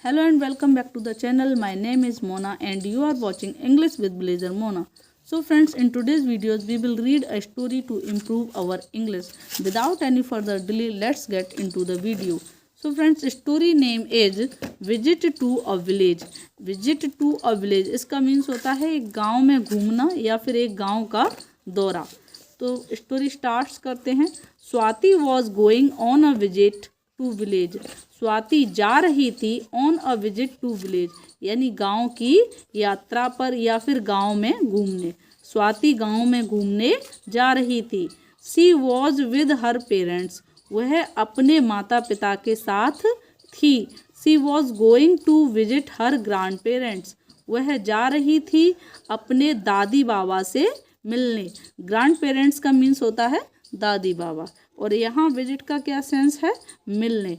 Hello and welcome back to the channel. My name is Mona and you are watching English with Blazer Mona. So friends, in today's videos we will read a story to improve our English. Without any further delay, let's get into the video. So friends, story name is Visit to a Village. Visit to a Village इसका means होता है एक गांव में घूमना या फिर एक गांव का दौरा. तो स्टोरी स्टार्ट्स करते हैं. Swati was going on a visit to village. Swati जा रही थी on a visit to village यानी गांव की यात्रा पर या फिर गांव में घूमने. स्वाति गांव में घूमने जा रही थी. She was with her parents. वह अपने माता पिता के साथ थी. She was going to visit her grandparents. वह जा रही थी अपने दादी बाबा से मिलने. ग्रैंड पेरेंट्स का मीन्स होता है दादी बाबा और यहाँ विजिट का क्या सेंस है, मिलने.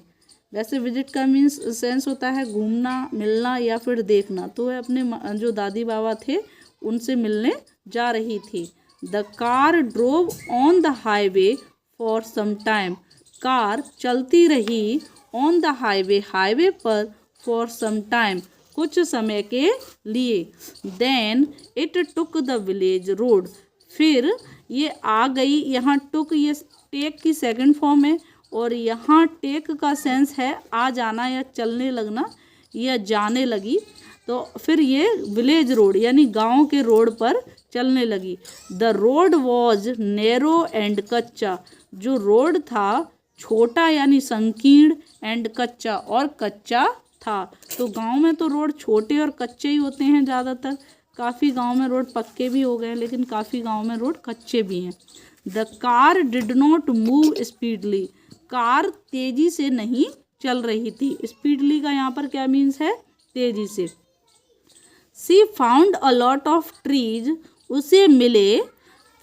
वैसे विजिट का मीन्स सेंस होता है घूमना, मिलना या फिर देखना. तो वह अपने जो दादी बाबा थे उनसे मिलने जा रही थी. The car drove on the highway for some time. Car चलती रही ऑन द हाईवे, हाईवे पर फॉर सम टाइम, कुछ समय के लिए. Then it took the village road. फिर ये आ गई. यहाँ टुक ये टेक की सेकंड फॉर्म है और यहाँ टेक का सेंस है आ जाना या चलने लगना या जाने लगी. तो फिर ये विलेज रोड यानी गांव के रोड पर चलने लगी. The road was narrow and कच्चा. जो रोड था छोटा यानी संकीर्ण, एंड कच्चा और कच्चा था. तो गांव में तो रोड छोटे और कच्चे ही होते हैं ज़्यादातर. काफ़ी गांव में रोड पक्के भी हो गए लेकिन काफ़ी गांव में रोड कच्चे भी हैं. The car did not move speedily. Car तेजी से नहीं चल रही थी. स्पीडली का यहाँ पर क्या मीन्स है, तेजी से. She found a lot of trees. उसे मिले.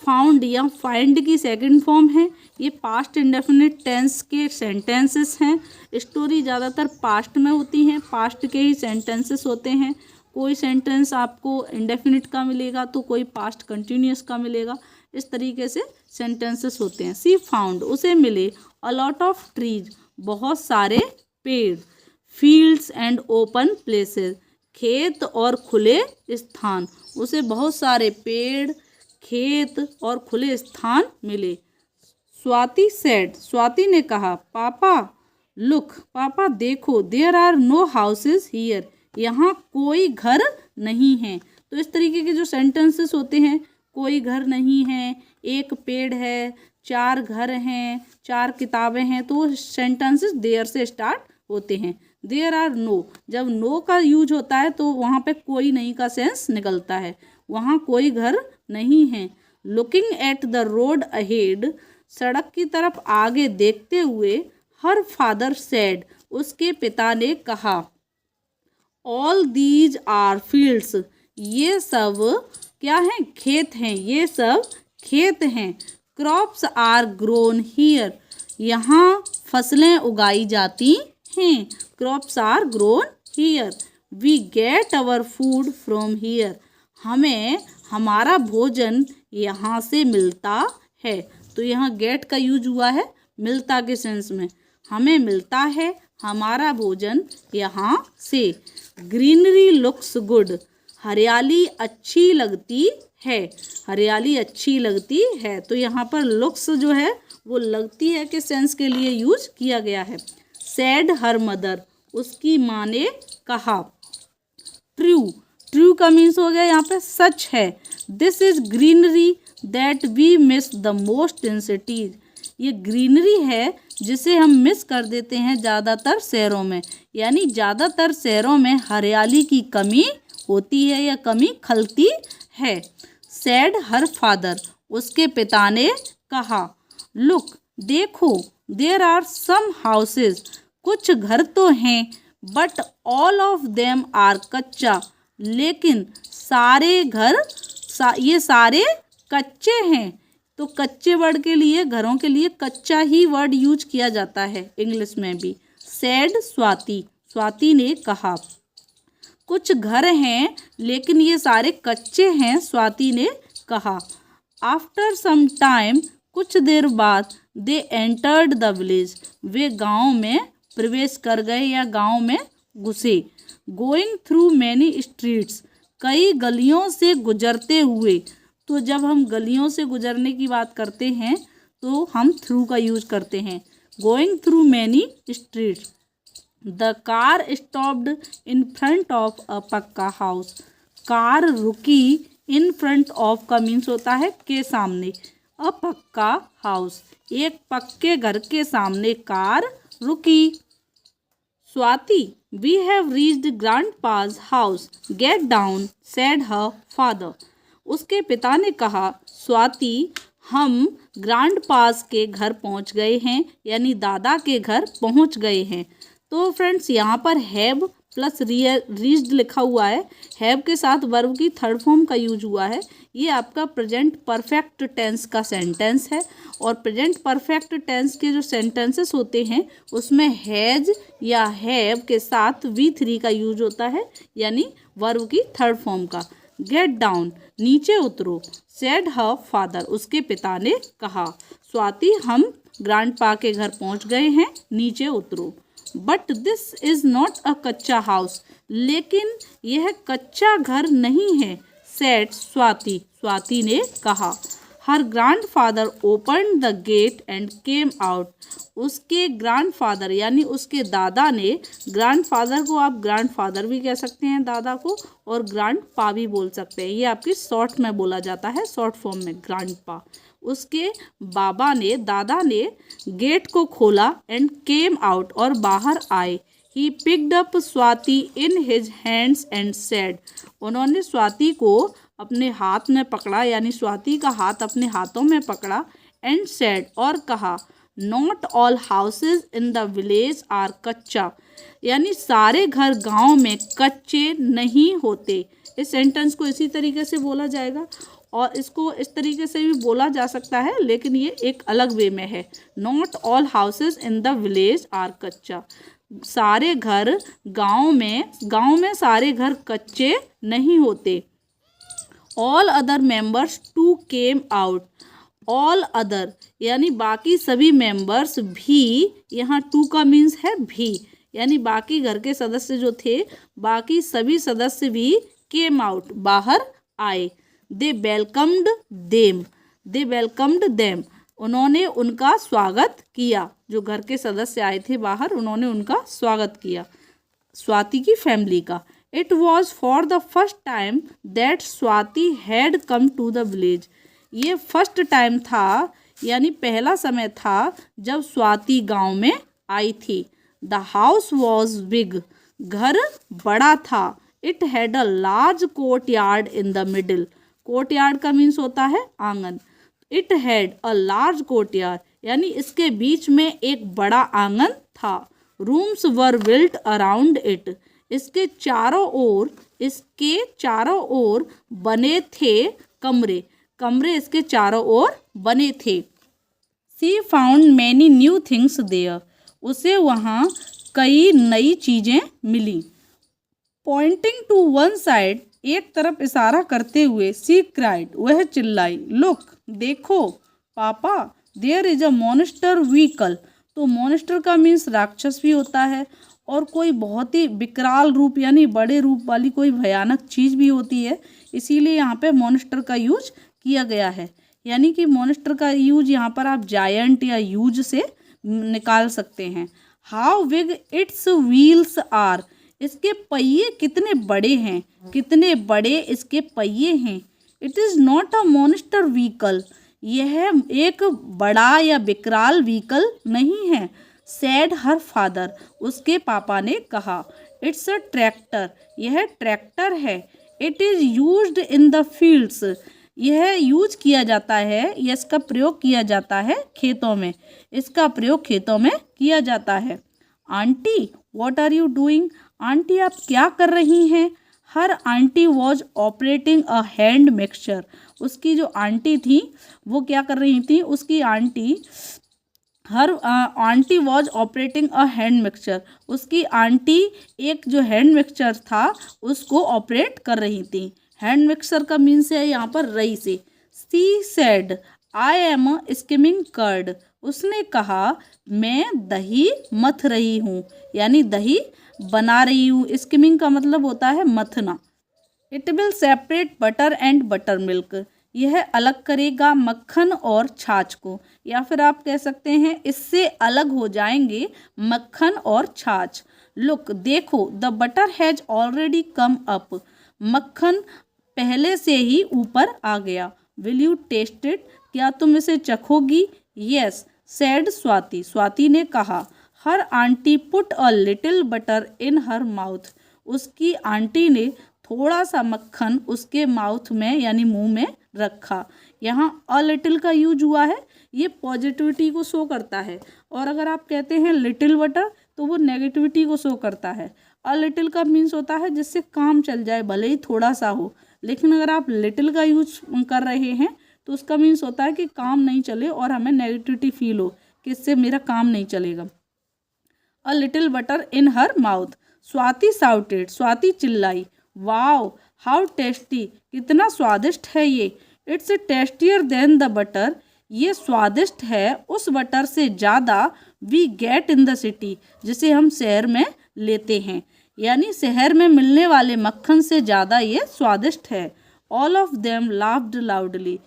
फाउंड या फाइंड की सेकंड फॉर्म है. ये पास्ट इंडेफिनिट टेंस के सेंटेंसेस हैं. स्टोरी ज़्यादातर पास्ट में होती हैं, पास्ट के ही सेंटेंसेस होते हैं. कोई सेंटेंस आपको इंडेफिनिट का मिलेगा तो कोई पास्ट कंटिन्यूस का मिलेगा. इस तरीके से सेंटेंसेस होते हैं. सी फाउंड उसे मिले. अ लॉट ऑफ ट्रीज बहुत सारे पेड़. फील्ड्स एंड ओपन प्लेसेस खेत और खुले स्थान. उसे बहुत सारे पेड़, खेत और खुले स्थान मिले. स्वाति सेड स्वाति ने कहा, पापा लुक पापा देखो, there are no houses here. यहाँ कोई घर नहीं है. तो इस तरीके के जो सेंटेंसेस होते हैं, कोई घर नहीं है, एक पेड़ है, चार घर हैं, चार किताबें हैं, तो सेंटेंसेस देयर से स्टार्ट होते हैं. देयर आर नो, जब नो का यूज होता है तो वहाँ पे कोई नहीं का सेंस निकलता है. वहाँ कोई घर नहीं है. Looking at the road ahead सड़क की तरफ आगे देखते हुए. हर फादर सेड उसके पिता ने कहा. ऑल दीज आर फील्ड्स ये सब क्या हैं, खेत हैं. ये सब खेत हैं. क्रॉप्स आर ग्रोन हियर यहाँ फसलें उगाई जाती हैं. Crops are grown here. We get our food from here हमें हमारा भोजन यहाँ से मिलता है. तो यहाँ गेट का यूज हुआ है मिलता के सेंस में. हमें मिलता है हमारा भोजन यहाँ से. ग्रीनरी लुक्स गुड हरियाली अच्छी लगती है. हरियाली अच्छी लगती है. तो यहाँ पर लुक्स जो है वो लगती है के सेंस के लिए यूज किया गया है. सैड हर मदर उसकी माँ ने कहा. ट्रू ट्रू का मीन्स हो गया यहाँ पे सच है. This is greenery that we miss the most in cities. ये ग्रीनरी है जिसे हम मिस कर देते हैं ज़्यादातर शहरों में. यानी ज़्यादातर शहरों में हरियाली की कमी होती है या कमी खलती है. सैड हर फादर उसके पिता ने कहा. लुक देखो, देयर आर सम हाउसेस कुछ घर तो हैं. But all of them are कच्चा लेकिन सारे घर ये सारे कच्चे हैं. तो कच्चे वर्ड के लिए, घरों के लिए कच्चा ही वर्ड यूज किया जाता है इंग्लिश में भी. सैड स्वाति स्वाति ने कहा. कुछ घर हैं लेकिन ये सारे कच्चे हैं. स्वाति ने कहा. आफ्टर सम टाइम कुछ देर बाद. दे एंटर्ड द विलेज वे गांव में प्रवेश कर गए या गांव में घुसे. गोइंग थ्रू मैनी स्ट्रीट्स, कई गलियों से गुजरते हुए। तो जब हम गलियों से गुजरने की बात करते हैं तो हम थ्रू का यूज करते हैं। Going through many streets. The car stopped in front of a पक्का हाउस, कार रुकी इन फ्रंट ऑफ का मीन्स होता है के सामने, अ पक्का हाउस एक पक्के घर के सामने कार रुकी। Swati, we have reached grandpa's house, get down said her father. उसके पिता ने कहा, स्वाति हम ग्रैंडपाज के घर पहुंच गए हैं, यानी दादा के घर पहुंच गए हैं। तो फ्रेंड्स यहाँ पर हैव प्लस रीच्ड लिखा हुआ है, हैव के साथ वर्ब की थर्ड फॉर्म का यूज हुआ है। ये आपका प्रेजेंट परफेक्ट टेंस का सेंटेंस है और प्रेजेंट परफेक्ट टेंस के जो सेंटेंसेस होते हैं उसमें हैज या हैव के साथ V3 का यूज होता है, यानी वर्ब की थर्ड फॉर्म का। गेट डाउन नीचे उतरो, सेड हर फादर उसके पिता ने कहा, स्वाति हम ग्रैंडपा के घर पहुंच गए हैं, नीचे उतरो। But this is not a कच्चा हाउस, लेकिन यह कच्चा घर नहीं है, सेड स्वाति स्वाति ने कहा। Her grandfather open the gate and came out, उसके ग्रैंडफादर यानी उसके दादा ने, ग्रैंडफादर को आप ग्रैंडफादर भी कह सकते हैं दादा को, और ग्रैंडपा भी बोल सकते हैं। ये आपकी शॉर्ट में बोला जाता है, शॉर्ट फॉर्म में ग्रैंडपा। उसके बाबा ने, दादा ने गेट को खोला एंड केम आउट और बाहर आए। He picked up Swati in his hands and said, उन्होंने स्वाति को अपने हाथ में पकड़ा, यानी स्वाति का हाथ अपने हाथों में पकड़ा, एंड सेड और कहा, not all houses in the village are कच्चा, यानी सारे घर गांव में कच्चे नहीं होते। इस सेंटेंस को इसी तरीके से बोला जाएगा और इसको इस तरीके से भी बोला जा सकता है, लेकिन ये एक अलग वे में है। Not all houses in the village are कच्चा, सारे घर गांव में सारे घर कच्चे नहीं होते। All other members to came out, all other यानी बाकी सभी मेंबर्स भी, यहाँ टू का मीन्स है भी, यानी बाकी घर के सदस्य जो थे, बाकी सभी सदस्य भी केम आउट बाहर आए। दे वेलकम्ड देम, उन्होंने उनका स्वागत किया। जो घर के सदस्य आए थे बाहर, उन्होंने उनका स्वागत किया स्वाति की फैमिली का। It was for the first time that Swati had come to the village, ये फर्स्ट टाइम था यानी पहला समय था जब स्वाति गांव में आई थी। द हाउस वॉज बिग, घर बड़ा था। It had a large court yard in the middle, court yard का मीन्स होता है आंगन। It had a large court yard यानी इसके बीच में एक बड़ा आंगन था। Rooms were built around it, इसके चारों ओर बने थे कमरे इसके चारों ओर बने थे। She found many new things there, उसे वहाँ कई नई चीज़ें मिली। पॉइंटिंग टू वन साइड, एक तरफ इशारा करते हुए, सी क्राइड वह चिल्लाई, लुक देखो पापा, there is a monster vehicle. तो मॉन्स्टर का मीन्स राक्षस भी होता है और कोई बहुत ही विकराल रूप यानी बड़े रूप वाली कोई भयानक चीज़ भी होती है, इसीलिए यहाँ पे मॉन्स्टर का यूज किया गया है। यानी कि मॉन्स्टर का यूज यहाँ पर आप जायंट या यूज से निकाल सकते हैं। How big its wheels are, इसके पहिए कितने बड़े हैं, कितने बड़े इसके पहिए हैं। It is not a monster vehicle, यह एक बड़ा या विकराल व्हीकल नहीं है। सैड हर फादर, उसके पापा ने कहा। इट्स अ ट्रैक्टर, यह ट्रैक्टर है। It is used in the fields, यह यूज किया जाता है या इसका प्रयोग किया जाता है खेतों में, इसका प्रयोग खेतों में किया जाता है। Aunty what are you doing, aunty आप क्या कर रही हैं। Her aunty was operating a hand mixture, उसकी जो आंटी थी वो क्या कर रही थी, उसकी aunty aunty was operating a hand mixture, उसकी आंटी एक जो हैंड मिक्सचर था उसको ऑपरेट कर रही थी। हैंड मिक्सचर का मीन्स है यहाँ पर रई से। She said I am skimming curd, उसने कहा मैं दही मथ रही हूँ, यानी दही बना रही हूँ। स्किमिंग का मतलब होता है मथना। It will separate butter and butter milk, यह अलग करेगा मक्खन और छाछ को, या फिर आप कह सकते हैं इससे अलग हो जाएंगे मक्खन और छाछ। लुक, देखो, the butter has already come up, मक्खन पहले से ही ऊपर आ गया। विल यू टेस्ट इट, क्या तुम इसे चखोगी? यस सेड स्वाति, स्वाति ने कहा। Her aunty put a little butter in her mouth, उसकी आंटी ने थोड़ा सा मक्खन उसके माउथ में यानी मुंह में रखा। यहाँ अ लिटिल का यूज हुआ है, ये पॉजिटिविटी को शो करता है, और अगर आप कहते हैं लिटिल बटर तो वो नेगेटिविटी को शो करता है। अ लिटिल का मीन्स होता है जिससे काम चल जाए, भले ही थोड़ा सा हो, लेकिन अगर आप लिटिल का यूज कर रहे हैं तो उसका मीन्स होता है कि काम नहीं चले और हमें नेगेटिविटी फील हो कि इससे मेरा काम नहीं चलेगा। A little butter in her mouth, Swati shouted, Swati चिल्लाई। वाओ हाउ टेस्टी, कितना स्वादिष्ट है ये। It's tastier than the butter, ये स्वादिष्ट है उस बटर से ज़्यादा we get in the city, जिसे हम शहर में लेते हैं, यानी शहर में मिलने वाले मक्खन से ज़्यादा ये स्वादिष्ट है। All of them laughed loudly,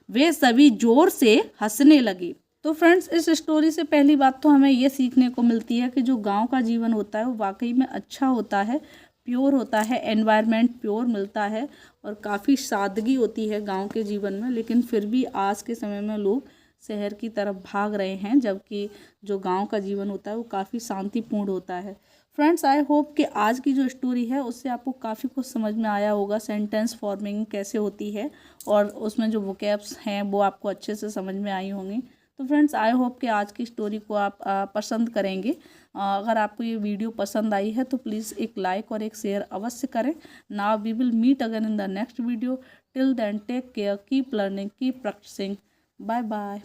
वे सभी जोर से हंसने लगे। तो फ्रेंड्स, इस स्टोरी से पहली बात तो हमें ये सीखने को मिलती है कि जो गांव का जीवन होता है वो वाकई में अच्छा होता है, प्योर होता है, एनवायरनमेंट प्योर मिलता है और काफ़ी सादगी होती है गांव के जीवन में। लेकिन फिर भी आज के समय में लोग शहर की तरफ भाग रहे हैं, जबकि जो गांव का जीवन होता है वो काफ़ी शांतिपूर्ण होता है। फ्रेंड्स, आई होप कि आज की जो स्टोरी है उससे आपको काफ़ी कुछ समझ में आया होगा, सेंटेंस फॉर्मिंग कैसे होती है और उसमें जो वोकैब्स हैं वो आपको अच्छे से समझ में आई होंगी। तो फ्रेंड्स, आई होप कि आज की स्टोरी को आप पसंद करेंगे। अगर आपको ये वीडियो पसंद आई है तो प्लीज़ एक लाइक और एक शेयर अवश्य करें। Now we will meet again in the next video. Till then take care, keep learning, keep practising. Bye bye.